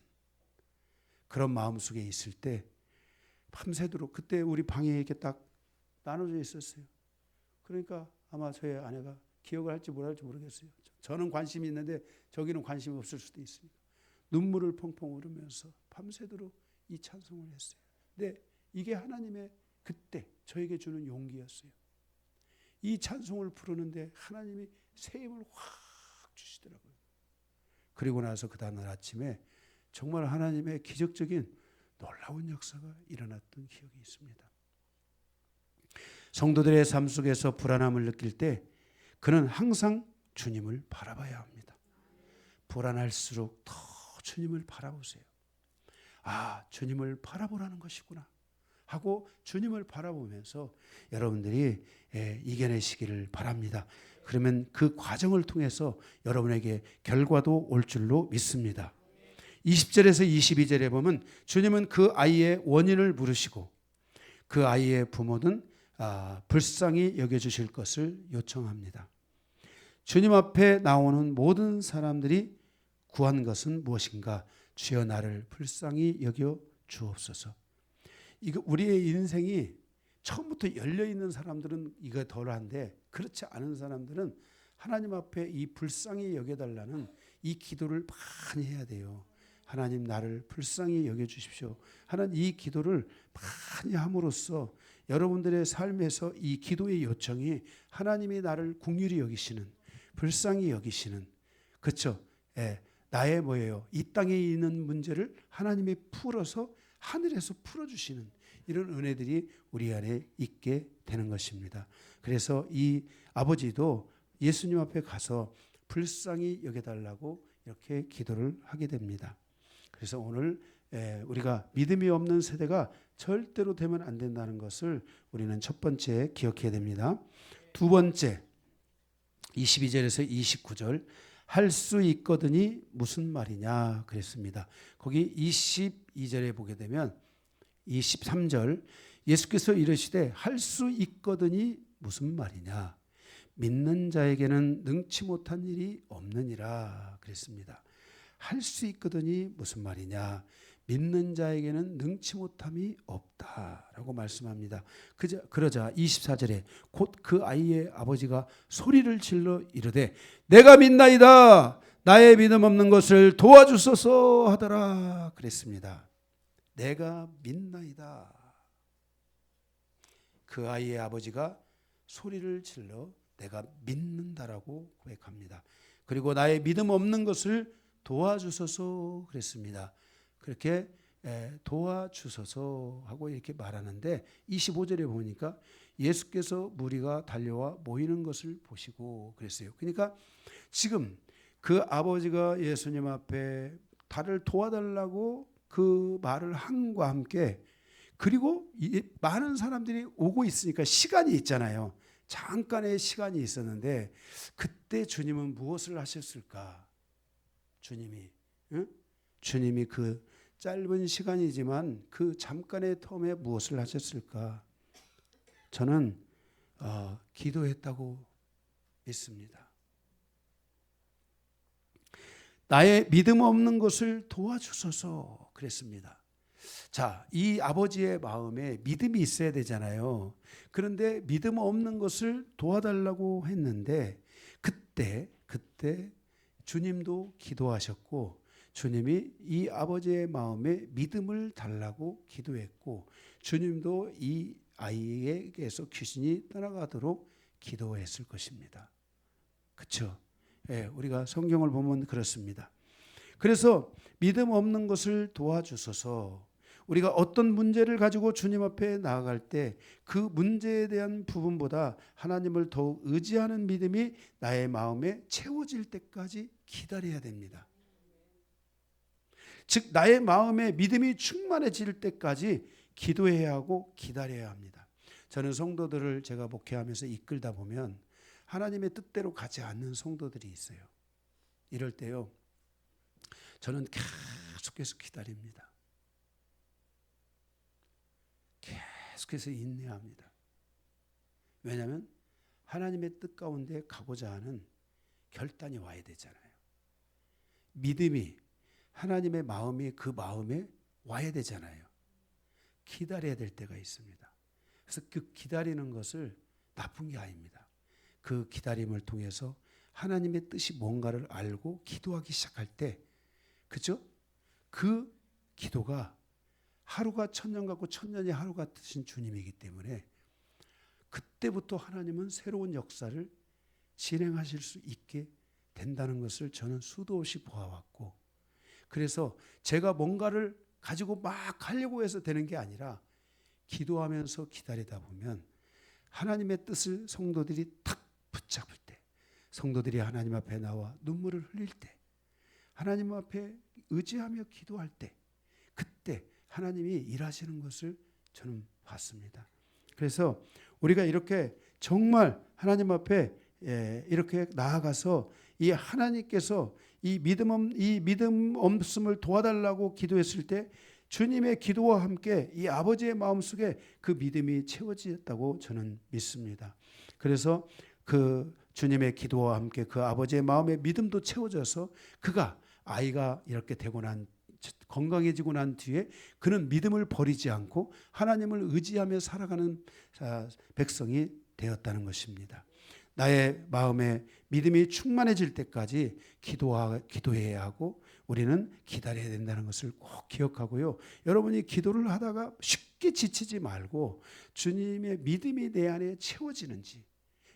Speaker 1: 그런 마음속에 있을 때 밤새도록, 그때 우리 방에 이렇게 딱 나눠져 있었어요. 그러니까 아마 저희 아내가 기억을 할지 못할지 모르겠어요. 저는 관심이 있는데 저기는 관심이 없을 수도 있습니다. 눈물을 펑펑 흐르면서 밤새도록 이 찬송을 했어요. 근데 이게 하나님의 그때 저에게 주는 용기였어요. 이 찬송을 부르는데 하나님이 새 힘을 확 주시더라고요. 그리고 나서 그 다음날 아침에 정말 하나님의 기적적인 놀라운 역사가 일어났던 기억이 있습니다. 성도들의 삶 속에서 불안함을 느낄 때 그는 항상 주님을 바라봐야 합니다. 불안할수록 더 주님을 바라보세요. 아, 주님을 바라보라는 것이구나 하고 주님을 바라보면서 여러분들이 이겨내시기를 바랍니다. 그러면 그 과정을 통해서 여러분에게 결과도 올 줄로 믿습니다. 20절에서 22절에 보면 주님은 그 아이의 원인을 물으시고 그 아이의 부모는 불쌍히 여겨주실 것을 요청합니다. 주님 앞에 나오는 모든 사람들이 구한 것은 무엇인가? 주여 나를 불쌍히 여겨 주옵소서. 이거 우리의 인생이 처음부터 열려있는 사람들은 이거 덜한데, 그렇지 않은 사람들은 하나님 앞에 이 불쌍히 여겨달라는 이 기도를 많이 해야 돼요. 하나님 나를 불쌍히 여겨주십시오. 하는 이 기도를 많이 함으로써 여러분들의 삶에서 이 기도의 요청이 하나님이 나를 긍휼히 여기시는, 불쌍히 여기시는, 그렇죠? 나의 뭐예요? 이 땅에 있는 문제를 하나님이 풀어서 하늘에서 풀어주시는 이런 은혜들이 우리 안에 있게 되는 것입니다. 그래서 이 아버지도 예수님 앞에 가서 불쌍히 여겨달라고 이렇게 기도를 하게 됩니다. 그래서 오늘 우리가 믿음이 없는 세대가 절대로 되면 안 된다는 것을 우리는 첫 번째 기억해야 됩니다. 두 번째, 22절에서 29절, 할 수 있거든이 무슨 말이냐 그랬습니다. 거기 22절에 보게 되면 23절, 예수께서 이르시되 할 수 있거든이 무슨 말이냐, 믿는 자에게는 능치 못한 일이 없느니라 그랬습니다. 할 수 있거든이 무슨 말이냐, 믿는 자에게는 능치 못함이 없다라고 말씀합니다. 그러자 24절에 곧 그 아이의 아버지가 소리를 질러 이르되 내가 믿나이다. 나의 믿음 없는 것을 도와주소서 하더라 그랬습니다. 내가 믿나이다. 그 아이의 아버지가 소리를 질러 내가 믿는다라고 고백합니다. 그리고 나의 믿음 없는 것을 도와주소서 그랬습니다. 그렇게 도와주소서 하고 이렇게 말하는데 25절에 보니까 예수께서 무리가 달려와 모이는 것을 보시고 그랬어요. 그러니까 지금 그 아버지가 예수님 앞에 나를 도와달라고 그 말을 함과 함께 그리고 많은 사람들이 오고 있으니까 시간이 있잖아요. 잠깐의 시간이 있었는데 그때 주님은 무엇을 하셨을까? 주님이 그 짧은 시간이지만 그 잠깐의 텀에 무엇을 하셨을까? 저는 기도했다고 믿습니다. 나의 믿음 없는 것을 도와주소서 그랬습니다. 자, 이 아버지의 마음에 믿음이 있어야 되잖아요. 그런데 믿음 없는 것을 도와달라고 했는데 그때 주님도 기도하셨고 주님이 이 아버지의 마음에 믿음을 달라고 기도했고 주님도 이 아이에게서 귀신이 떠나가도록 기도했을 것입니다. 그렇죠? 예, 우리가 성경을 보면 그렇습니다. 그래서 믿음 없는 것을 도와주소서. 우리가 어떤 문제를 가지고 주님 앞에 나아갈 때 그 문제에 대한 부분보다 하나님을 더욱 의지하는 믿음이 나의 마음에 채워질 때까지 기다려야 됩니다. 즉 나의 마음에 믿음이 충만해질 때까지 기도해야 하고 기다려야 합니다. 저는 성도들을 제가 목회하면서 이끌다 보면 하나님의 뜻대로 가지 않는 성도들이 있어요. 이럴 때요, 저는 계속해서 기다립니다. 계속해서 인내합니다. 왜냐하면 하나님의 뜻 가운데 가고자 하는 결단이 와야 되잖아요. 믿음이 하나님의 마음이 그 마음에 와야 되잖아요. 기다려야 될 때가 있습니다. 그래서 그 기다리는 것을 나쁜 게 아닙니다. 그 기다림을 통해서 하나님의 뜻이 뭔가를 알고 기도하기 시작할 때, 그죠? 그 기도가 하루가 천년 같고 천년이 하루 같으신 주님이기 때문에 그때부터 하나님은 새로운 역사를 진행하실 수 있게 된다는 것을 저는 수도 없이 보아왔고, 그래서 제가 뭔가를 가지고 막 하려고 해서 되는 게 아니라 기도하면서 기다리다 보면 하나님의 뜻을 성도들이 탁 붙잡을 때, 성도들이 하나님 앞에 나와 눈물을 흘릴 때, 하나님 앞에 의지하며 기도할 때, 그때 하나님이 일하시는 것을 저는 봤습니다. 그래서 우리가 이렇게 정말 하나님 앞에 이렇게 나아가서 이 하나님께서 이 믿음 없음을 도와달라고 기도했을 때 주님의 기도와 함께 이 아버지의 마음속에 그 믿음이 채워졌다고 저는 믿습니다. 그래서 그 주님의 기도와 함께 그 아버지의 마음의 믿음도 채워져서 그가 아이가 이렇게 되고 건강해지고 난 뒤에 그는 믿음을 버리지 않고 하나님을 의지하며 살아가는 백성이 되었다는 것입니다. 나의 마음에 믿음이 충만해질 때까지 기도해야 하고 우리는 기다려야 된다는 것을 꼭 기억하고요. 여러분이 기도를 하다가 쉽게 지치지 말고 주님의 믿음이 내 안에 채워지는지,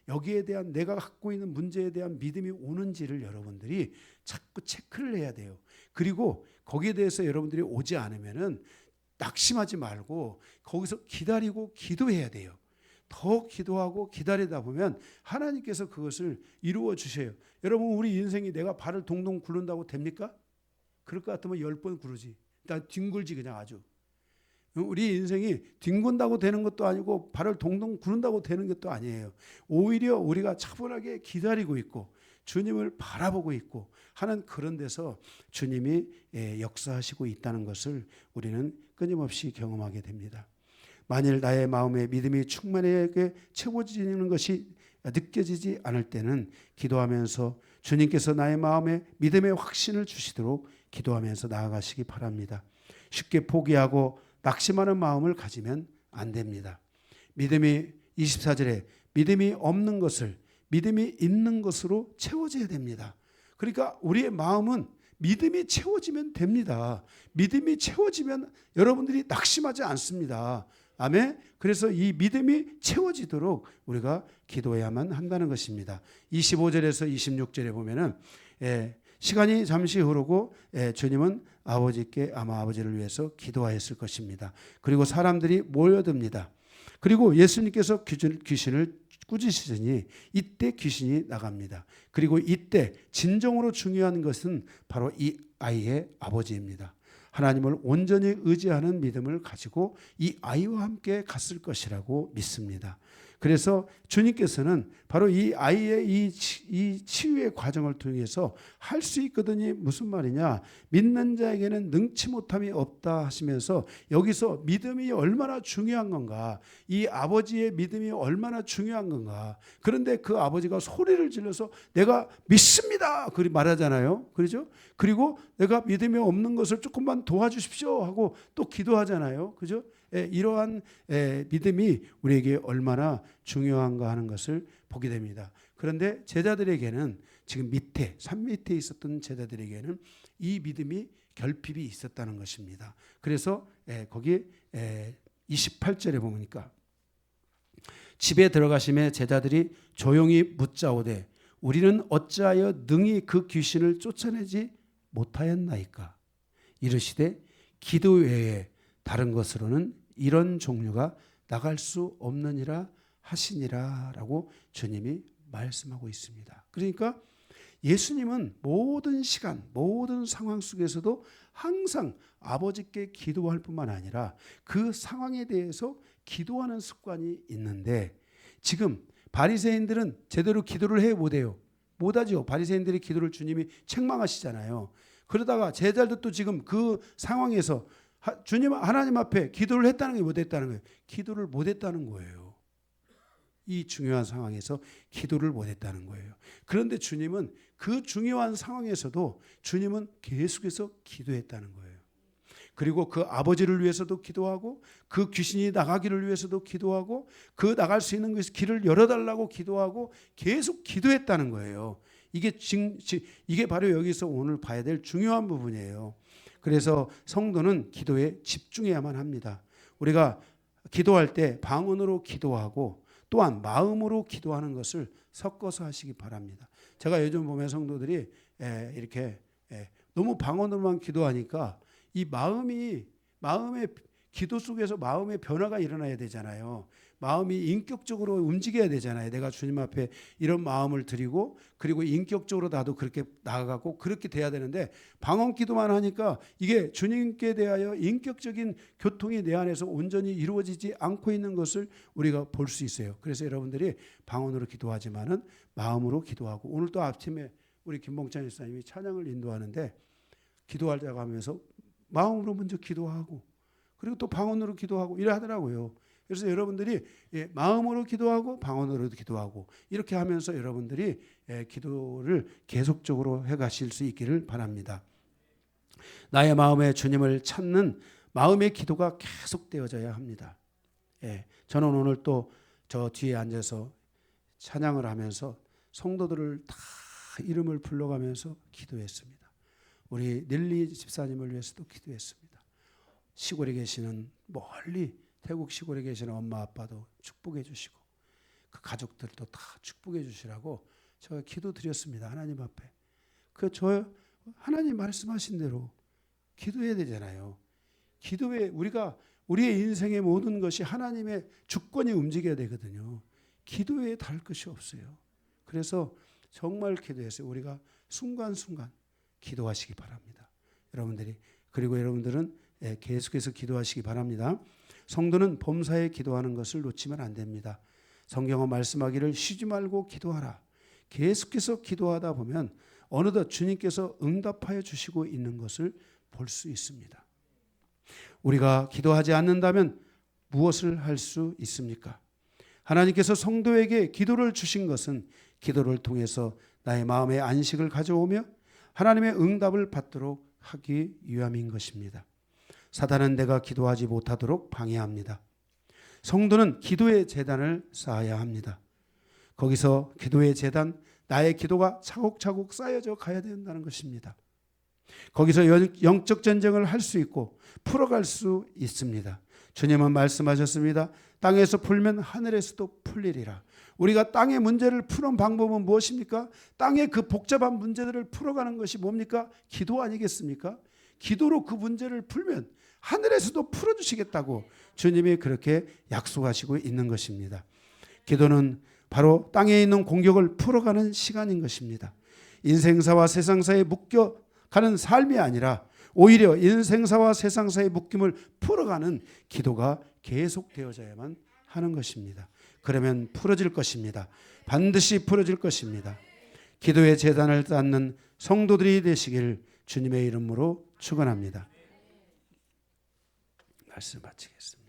Speaker 1: 여기에 대한 내가 갖고 있는 문제에 대한 믿음이 오는지를 여러분들이 자꾸 체크를 해야 돼요. 그리고 거기에 대해서 여러분들이 오지 않으면은 낙심하지 말고 거기서 기다리고 기도해야 돼요. 더 기도하고 기다리다 보면 하나님께서 그것을 이루어 주셔요. 여러분, 우리 인생이 내가 발을 동동 굴른다고 됩니까? 그럴 것 같으면 10번 구르지. 일단 뒹굴지 그냥 아주. 우리 인생이 뒹군다고 되는 것도 아니고 발을 동동 구른다고 되는 것도 아니에요. 오히려 우리가 차분하게 기다리고 있고 주님을 바라보고 있고 하는 그런 데서 주님이 역사하시고 있다는 것을 우리는 끊임없이 경험하게 됩니다. 만일 나의 마음에 믿음이 충만하게 채워지는 것이 느껴지지 않을 때는 기도하면서 주님께서 나의 마음에 믿음의 확신을 주시도록 기도하면서 나아가시기 바랍니다. 쉽게 포기하고 낙심하는 마음을 가지면 안 됩니다. 믿음이 24절에 믿음이 없는 것을 믿음이 있는 것으로 채워져야 됩니다. 그러니까 우리의 마음은 믿음이 채워지면 됩니다. 믿음이 채워지면 여러분들이 낙심하지 않습니다. 아멘. 그래서 이 믿음이 채워지도록 우리가 기도해야만 한다는 것입니다. 25절에서 26절에 보면은 시간이 잠시 흐르고 주님은 아버지께 아마 아버지를 위해서 기도하였을 것입니다. 그리고 사람들이 모여듭니다. 그리고 예수님께서 귀신을 꾸짖으시니 이때 귀신이 나갑니다. 그리고 이때 진정으로 중요한 것은 바로 이 아이의 아버지입니다. 하나님을 온전히 의지하는 믿음을 가지고 이 아이와 함께 갔을 것이라고 믿습니다. 그래서 주님께서는 바로 이 아이의 이 치유의 과정을 통해서 할 수 있거든요. 무슨 말이냐? 믿는 자에게는 능치 못함이 없다 하시면서 여기서 믿음이 얼마나 중요한 건가, 이 아버지의 믿음이 얼마나 중요한 건가. 그런데 그 아버지가 소리를 질러서 내가 믿습니다 그리 말하잖아요. 그렇죠? 그리고 내가 믿음이 없는 것을 조금만 도와주십시오 하고 또 기도하잖아요. 그죠? 이러한 믿음이 우리에게 얼마나 중요한가 하는 것을 보게 됩니다. 그런데 제자들에게는 지금 산 밑에 있었던 제자들에게는 이 믿음이 결핍이 있었다는 것입니다. 그래서 거기 28절에 보니까 집에 들어가심에 제자들이 조용히 묻자오되 우리는 어찌하여 능히 그 귀신을 쫓아내지 못하였나이까. 이르시되 기도 외에 다른 것으로는 이런 종류가 나갈 수 없느니라 하시니라 라고 주님이 말씀하고 있습니다. 그러니까 예수님은 모든 시간, 모든 상황 속에서도 항상 아버지께 기도할 뿐만 아니라 그 상황에 대해서 기도하는 습관이 있는데 지금 바리새인들은 제대로 기도를 해 못해요. 못하죠. 바리새인들의 기도를 주님이 책망하시잖아요. 그러다가 제자들도 지금 그 상황에서 주님 하나님 앞에 기도를 했다는 게 못했다는 거예요. 기도를 못했다는 거예요. 이 중요한 상황에서 기도를 못했다는 거예요. 그런데 주님은 그 중요한 상황에서도 주님은 계속해서 기도했다는 거예요. 그리고 그 아버지를 위해서도 기도하고 그 귀신이 나가기를 위해서도 기도하고 그 나갈 수 있는 길을 열어달라고 기도하고 계속 기도했다는 거예요. 이게 바로 여기서 오늘 봐야 될 중요한 부분이에요. 그래서 성도는 기도에 집중해야만 합니다. 우리가 기도할 때 방언으로 기도하고 또한 마음으로 기도하는 것을 섞어서 하시기 바랍니다. 제가 요즘 보면 성도들이 이렇게 너무 방언으로만 기도하니까 이 마음의 기도 속에서 마음의 변화가 일어나야 되잖아요. 마음이 인격적으로 움직여야 되잖아요. 내가 주님 앞에 이런 마음을 드리고 그리고 인격적으로 나도 그렇게 나아가고 그렇게 돼야 되는데 방언 기도만 하니까 이게 주님께 대하여 인격적인 교통이 내 안에서 온전히 이루어지지 않고 있는 것을 우리가 볼 수 있어요. 그래서 여러분들이 방언으로 기도하지만은 마음으로 기도하고 오늘 또 아침에 우리 김봉찬 목사님이 찬양을 인도하는데 기도하자고 하면서 마음으로 먼저 기도하고 그리고 또 방언으로 기도하고 이래 하더라고요. 그래서 여러분들이 마음으로 기도하고 방언으로도 기도하고 이렇게 하면서 여러분들이 기도를 계속적으로 해가실 수 있기를 바랍니다. 나의 마음에 주님을 찾는 마음의 기도가 계속되어져야 합니다. 저는 오늘 또 저 뒤에 앉아서 찬양을 하면서 성도들을 다 이름을 불러가면서 기도했습니다. 우리 닐리 집사님을 위해서도 기도했습니다. 시골에 계시는 멀리 태국 시골에 계시는 엄마 아빠도 축복해 주시고 그 가족들도 다 축복해 주시라고 제가 기도드렸습니다. 하나님 앞에. 하나님 말씀하신 대로 기도해야 되잖아요. 기도에 우리의 인생의 모든 것이 하나님의 주권이 움직여야 되거든요. 기도에 다를 것이 없어요. 그래서 정말 기도했어요. 우리가 순간순간 기도하시기 바랍니다. 그리고 여러분들은 계속해서 기도하시기 바랍니다. 성도는 범사에 기도하는 것을 놓치면 안 됩니다. 성경은 말씀하기를 쉬지 말고 기도하라. 계속해서 기도하다 보면 어느덧 주님께서 응답하여 주시고 있는 것을 볼 수 있습니다. 우리가 기도하지 않는다면 무엇을 할 수 있습니까? 하나님께서 성도에게 기도를 주신 것은 기도를 통해서 나의 마음의 안식을 가져오며 하나님의 응답을 받도록 하기 위함인 것입니다. 사단은 내가 기도하지 못하도록 방해합니다. 성도는 기도의 재단을 쌓아야 합니다. 거기서 기도의 재단, 나의 기도가 차곡차곡 쌓여져 가야 된다는 것입니다. 거기서 영적 전쟁을 할 수 있고 풀어갈 수 있습니다. 주님은 말씀하셨습니다. 땅에서 풀면 하늘에서도 풀리리라. 우리가 땅의 문제를 푸는 방법은 무엇입니까? 땅의 그 복잡한 문제들을 풀어가는 것이 뭡니까? 기도 아니겠습니까? 기도로 그 문제를 풀면 하늘에서도 풀어주시겠다고 주님이 그렇게 약속하시고 있는 것입니다. 기도는 바로 땅에 있는 공격을 풀어가는 시간인 것입니다. 인생사와 세상사에 묶여가는 삶이 아니라 오히려 인생사와 세상사의 묶임을 풀어가는 기도가 계속되어져야만 하는 것입니다. 그러면 풀어질 것입니다. 반드시 풀어질 것입니다. 기도의 재단을 쌓는 성도들이 되시길 주님의 이름으로 축원합니다. 말씀 마치겠습니다.